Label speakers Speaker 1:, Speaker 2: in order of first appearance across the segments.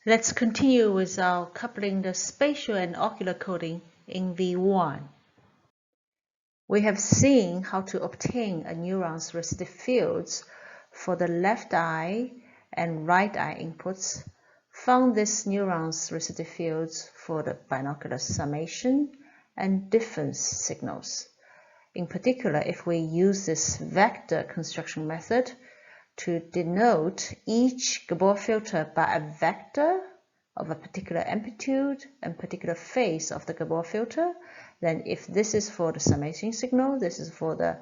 Speaker 1: Let's continue with our coupling the spatial and ocular coding in V1. We have seen how to obtain a neuron's resistive fields for the left eye and right eye inputs, found this neuron's resistive fields for the binocular summation and difference signals. In particular, if we use this vector construction method to denote each Gabor filter by a vector of a particular amplitude and particular phase of the Gabor filter, then if this is for the summation signal, this is for the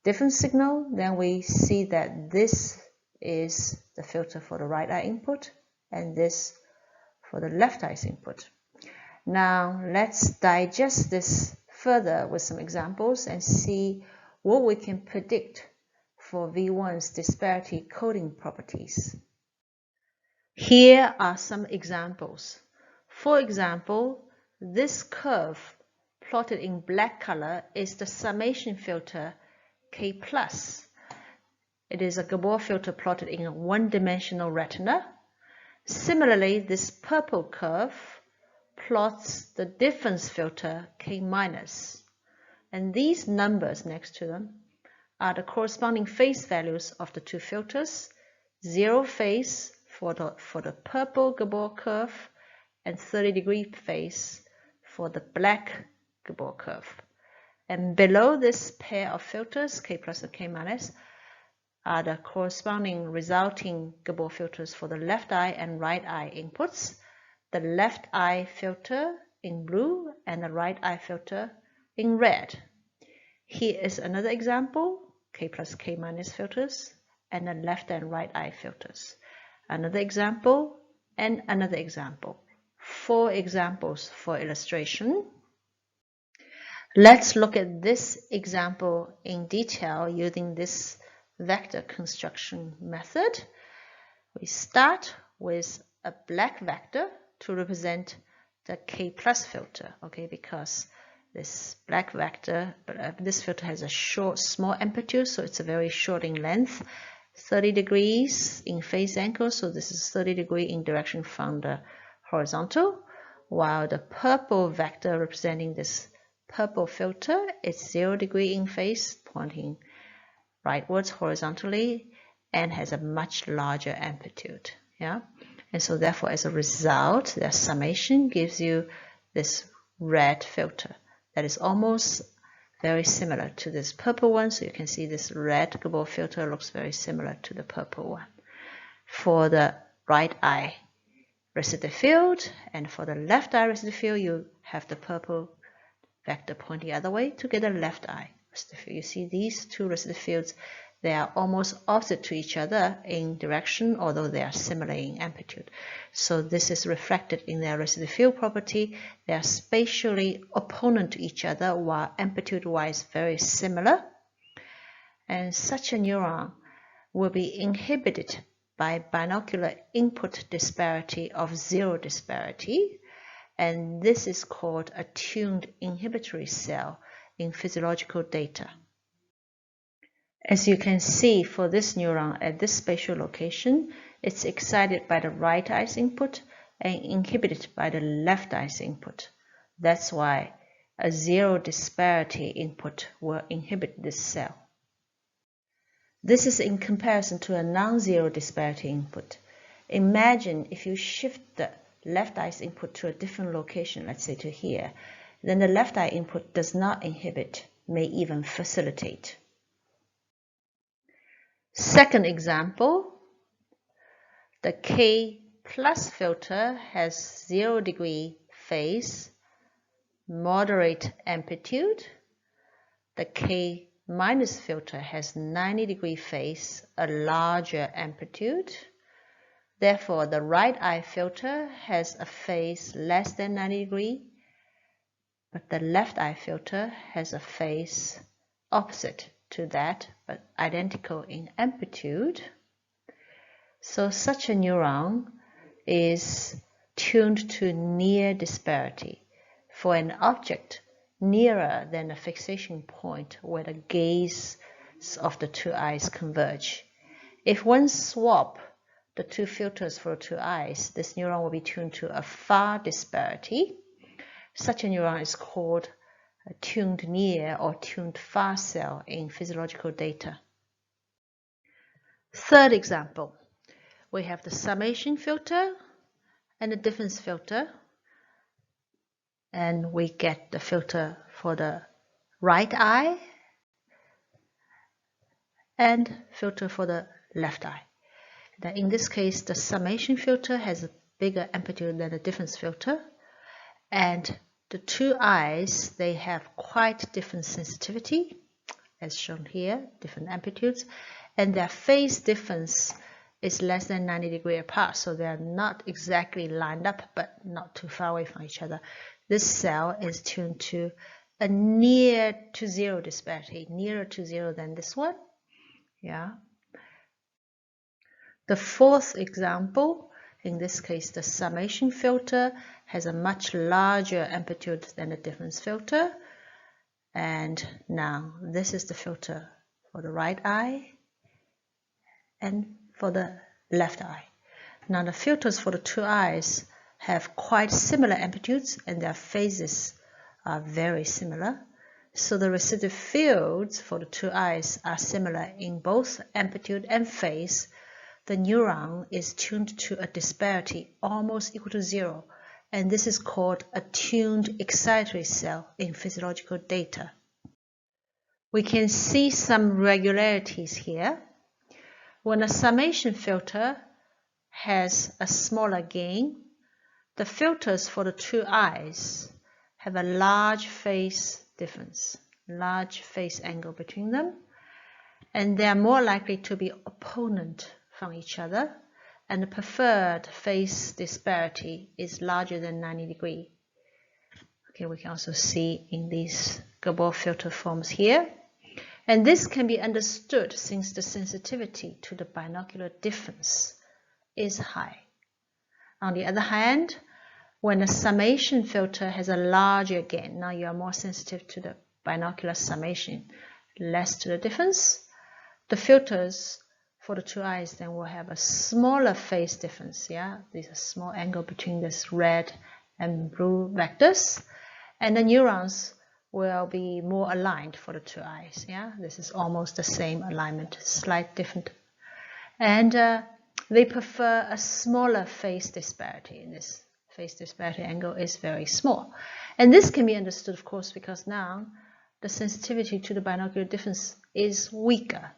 Speaker 1: difference signal, then we see that this is the filter for the right eye input and this for the left eye's input. Now let's digest this further with some examples and see what we can predict for V1's disparity coding properties. Here are some examples. For example, this curve plotted in black color is the summation filter K+. It is a Gabor filter plotted in a one-dimensional retina. Similarly, this purple curve plots the difference filter K-, and these numbers next to them are the corresponding phase values of the two filters, 0 phase for the purple Gabor curve and 30-degree phase for the black Gabor curve. And below this pair of filters, K+ and K-, are the corresponding resulting Gabor filters for the left eye and right eye inputs, the left eye filter in blue and the right eye filter in red. Here is another example, K+, K- filters and the left and right eye filters. Another example and another example. 4 examples for illustration. Let's look at this example in detail using this vector construction method. We start with a black vector to represent the K+ filter, okay, because this black vector, this filter has a small amplitude, so it's a very short in length, 30 degrees in phase angle, so this is 30 degrees in direction from the horizontal, while the purple vector representing this purple filter is 0 degree in phase, pointing rightwards horizontally, and has a much larger amplitude. Yeah, and so therefore, as a result, their summation gives you this red filter that is almost very similar to this purple one. So you can see this red Gabor filter looks very similar to the purple one. For the right eye resistive field and for the left eye resistive field, you have the purple vector pointing the other way to get a left eye resistive field. You see these two resistive fields, they are almost opposite to each other in direction, although they are similar in amplitude. So this is reflected in their resistive field property. They are spatially opponent to each other, while amplitude-wise very similar. And such a neuron will be inhibited by binocular input disparity of 0 disparity. And this is called a tuned inhibitory cell in physiological data. As you can see, for this neuron at this spatial location, it's excited by the right eye's input and inhibited by the left eye's input. That's why a 0 disparity input will inhibit this cell. This is in comparison to a non-zero disparity input. Imagine if you shift the left eye's input to a different location, let's say to here, then the left eye input does not inhibit, may even facilitate. Second example, the K+ filter has 0 degree phase, moderate amplitude. The K- filter has 90 degree phase, a larger amplitude. Therefore, the right eye filter has a phase less than 90 degree, but the left eye filter has a phase opposite to that, but identical in amplitude. So such a neuron is tuned to near disparity for an object nearer than the fixation point where the gaze of the two eyes converge. If one swap the two filters for two eyes, this neuron will be tuned to a far disparity. Such a neuron is called a tuned near or tuned far cell in physiological data. Third example, we have the summation filter and the difference filter, and we get the filter for the right eye and filter for the left eye. Now in this case, the summation filter has a bigger amplitude than the difference filter, and the two eyes, they have quite different sensitivity, as shown here, different amplitudes, and their phase difference is less than 90 degrees apart, so they are not exactly lined up, but not too far away from each other. This cell is tuned to a near to zero disparity, nearer to zero than this one. Yeah. The fourth example, in this case, the summation filter has a much larger amplitude than the difference filter. And now this is the filter for the right eye and for the left eye. Now the filters for the two eyes have quite similar amplitudes and their phases are very similar. So the reciprocal fields for the two eyes are similar in both amplitude and phase. The neuron is tuned to a disparity almost equal to zero, and this is called a tuned excitatory cell in physiological data. We can see some regularities here. When a summation filter has a smaller gain, the filters for the two eyes have a large phase difference, large phase angle between them, and they are more likely to be opponent from each other, and the preferred phase disparity is larger than 90 degrees. Okay, we can also see in these Gabor filter forms here. And this can be understood since the sensitivity to the binocular difference is high. On the other hand, when a summation filter has a larger gain, now you are more sensitive to the binocular summation, less to the difference, the filters for the two eyes then will have a smaller phase difference. Yeah, there's a small angle between this red and blue vectors, and the neurons will be more aligned for the two eyes. Yeah, this is almost the same alignment, slight different, and they prefer a smaller phase disparity. This phase disparity angle is very small, and this can be understood, of course, because now the sensitivity to the binocular difference is weaker.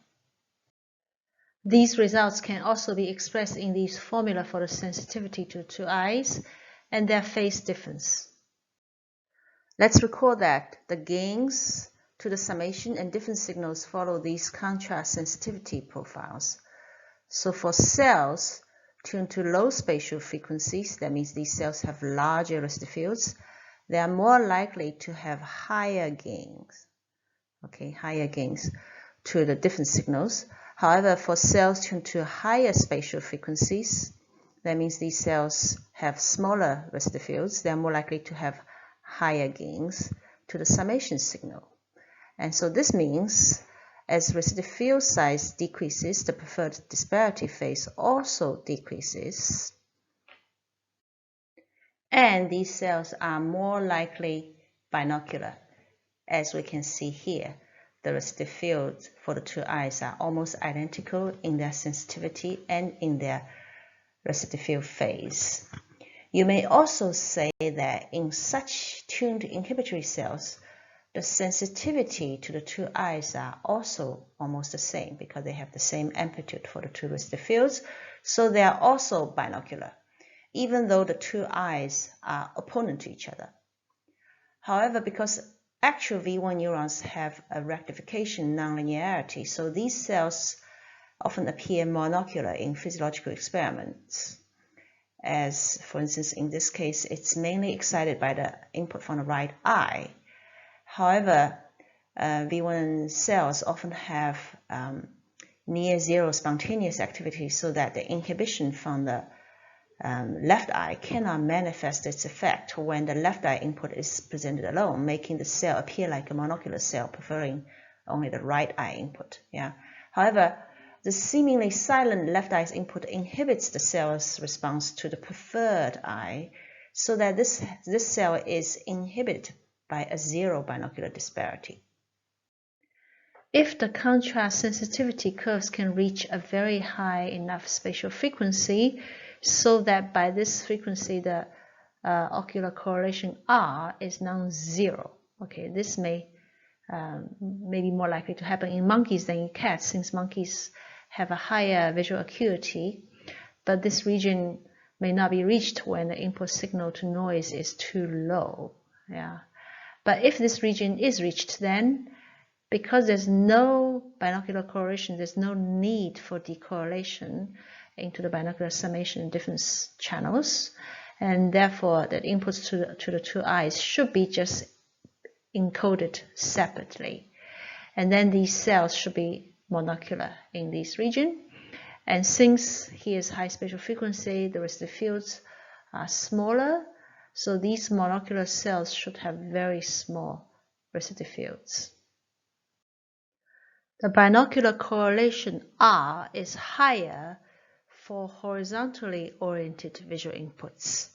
Speaker 1: These results can also be expressed in these formula for the sensitivity to two eyes and their phase difference. Let's recall that the gains to the summation and difference signals follow these contrast sensitivity profiles. So for cells tuned to low spatial frequencies, that means these cells have larger reciprocal fields, they are more likely to have higher gains, higher gains to the difference signals. However, for cells tuned to higher spatial frequencies, that means these cells have smaller reciprocal fields, they are more likely to have higher gains to the summation signal. And so this means as reciprocal field size decreases, the preferred disparity phase also decreases. And these cells are more likely binocular, as we can see here. The reciprocal fields for the two eyes are almost identical in their sensitivity and in their reciprocal field phase. You may also say that in such tuned inhibitory cells, the sensitivity to the two eyes are also almost the same because they have the same amplitude for the two reciprocal fields, so they are also binocular, even though the two eyes are opponent to each other. However, because actual V1 neurons have a rectification nonlinearity, so these cells often appear monocular in physiological experiments. As, for instance, in this case, it's mainly excited by the input from the right eye. However, V1 cells often have near zero spontaneous activity, so that the inhibition from the left eye cannot manifest its effect when the left eye input is presented alone, making the cell appear like a monocular cell, preferring only the right eye input. Yeah. However, the seemingly silent left eye's input inhibits the cell's response to the preferred eye, so that this cell is inhibited by a zero binocular disparity. If the contrast sensitivity curves can reach a very high enough spatial frequency, so that by this frequency the ocular correlation R is non-zero. Okay, this may be more likely to happen in monkeys than in cats, since monkeys have a higher visual acuity, but this region may not be reached when the input signal to noise is too low. Yeah, but if this region is reached, then because there's no binocular correlation, there's no need for decorrelation into the binocular summation in different channels, and therefore the inputs to the two eyes should be just encoded separately. And then these cells should be monocular in this region. And since here's high spatial frequency, the rest of the fields are smaller, so these monocular cells should have very small residual fields. The binocular correlation R is higher for horizontally oriented visual inputs,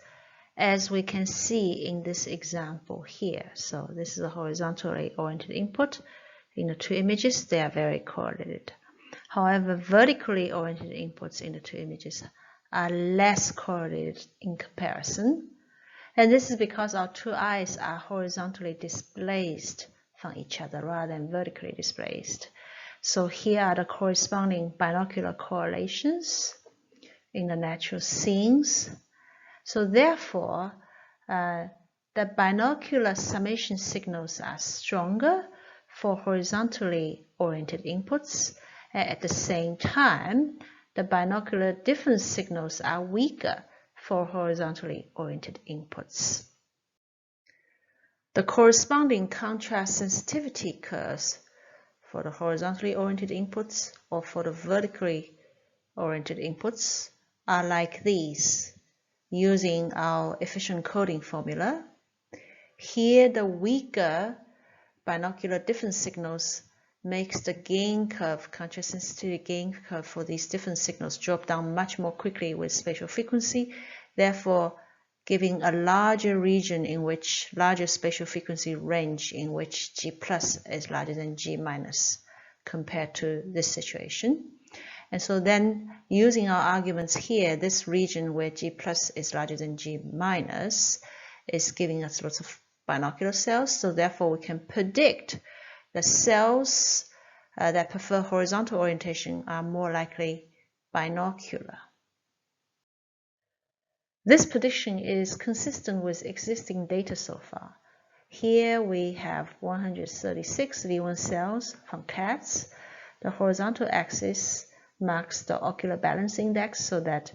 Speaker 1: as we can see in this example here. So this is a horizontally oriented input. In the two images, they are very correlated. However, vertically oriented inputs in the two images are less correlated in comparison. And this is because our two eyes are horizontally displaced from each other rather than vertically displaced. So here are the corresponding binocular correlations in the natural scenes. So therefore, the binocular summation signals are stronger for horizontally oriented inputs, and at the same time, the binocular difference signals are weaker for horizontally oriented inputs. The corresponding contrast sensitivity curves for the horizontally oriented inputs or for the vertically oriented inputs are like these, using our efficient coding formula. Here, the weaker binocular difference signals makes the gain curve, contrast sensitivity gain curve for these different signals drop down much more quickly with spatial frequency, therefore giving a larger region in which larger spatial frequency range in which G plus is larger than G minus compared to this situation. And so then using our arguments here, this region where G plus is larger than G minus is giving us lots of binocular cells. So therefore we can predict the cells that prefer horizontal orientation are more likely binocular. This prediction is consistent with existing data so far. Here we have 136 V1 cells from cats. The horizontal axis marks the ocular balance index, so that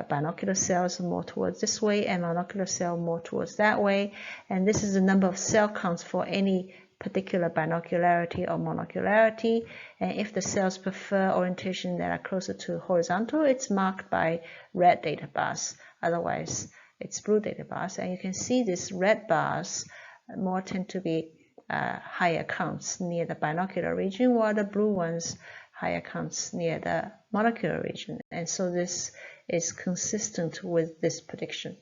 Speaker 1: binocular cells are more towards this way and monocular cell more towards that way. And this is the number of cell counts for any particular binocularity or monocularity. And if the cells prefer orientation that are closer to horizontal, it's marked by red data bars. Otherwise, it's blue data bars. And you can see these red bars more tend to be higher counts near the binocular region, while the blue ones higher counts near the monocular region. And so this is consistent with this prediction.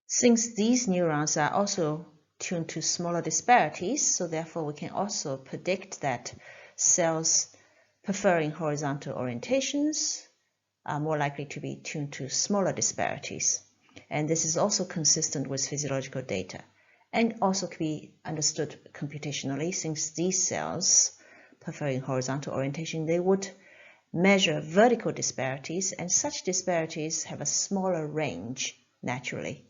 Speaker 1: Since these neurons are also tuned to smaller disparities, so therefore we can also predict that cells preferring horizontal orientations are more likely to be tuned to smaller disparities. And this is also consistent with physiological data and also can be understood computationally, since these cells preferring horizontal orientation, they would measure vertical disparities, and such disparities have a smaller range naturally